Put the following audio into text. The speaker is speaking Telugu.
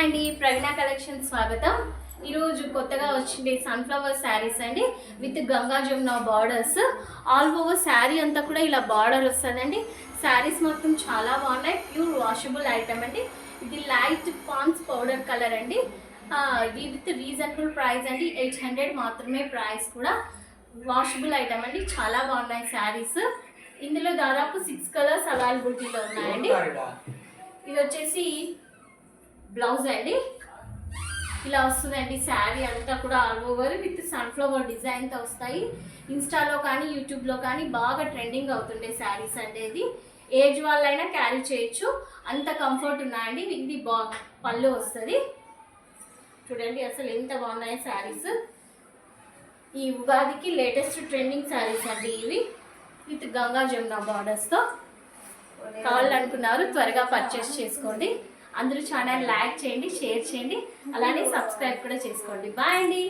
అండి, ప్రజ్ఞా కలెక్షన్ స్వాగతం. ఈరోజు కొత్తగా వచ్చింది సన్ఫ్లవర్ శారీస్ అండి with Ganga Jamuna borders. All over sari అంతా కూడా ఇలా బార్డర్ వస్తుందండి. శారీస్ మొత్తం చాలా బాగున్నాయి. ప్యూర్ వాషబుల్ ఐటమ్ అండి. ఇది లైట్ పాన్స్ పౌడర్ కలర్ అండి. ఇది విత్ రీజనబుల్ ప్రైస్ అండి. 800 మాత్రమే ప్రైస్. కూడా వాషబుల్ ఐటమ్ అండి. చాలా బాగున్నాయి శారీస్. ఇందులో దాదాపు 6 కలర్స్ అవైలబిలిటీలో ఉన్నాయండి. ఇది వచ్చేసి బ్లౌజ్ అండి. ఇలా వస్తుందండి శారీ అంతా కూడా ఆల్ ఓవర్ విత్ సన్ఫ్లవర్ డిజైన్తో వస్తాయి. ఇన్స్టాలో కానీ యూట్యూబ్లో కానీ బాగా ట్రెండింగ్ అవుతుండే శారీస్ అనేది. ఏజ్ వాళ్ళైనా క్యారీ చేయొచ్చు, అంత కంఫర్ట్ ఉన్నాయండి. ఇది పళ్ళు వస్తుంది చూడండి, అసలు ఎంత బాగున్నాయి శారీస్. ఈ ఉగాదికి లేటెస్ట్ ట్రెండింగ్ శారీస్ అండి ఇవి, విత్ గంగా జమున బార్డర్స్తో. కావాలనుకున్నారు త్వరగా పర్చేస్ చేసుకోండి. అందరూ ఛానల్ లైక్ చేయండి, షేర్ చేయండి, అలానే సబ్స్క్రైబ్ కూడా చేసుకోండి. బాయ్ అండి.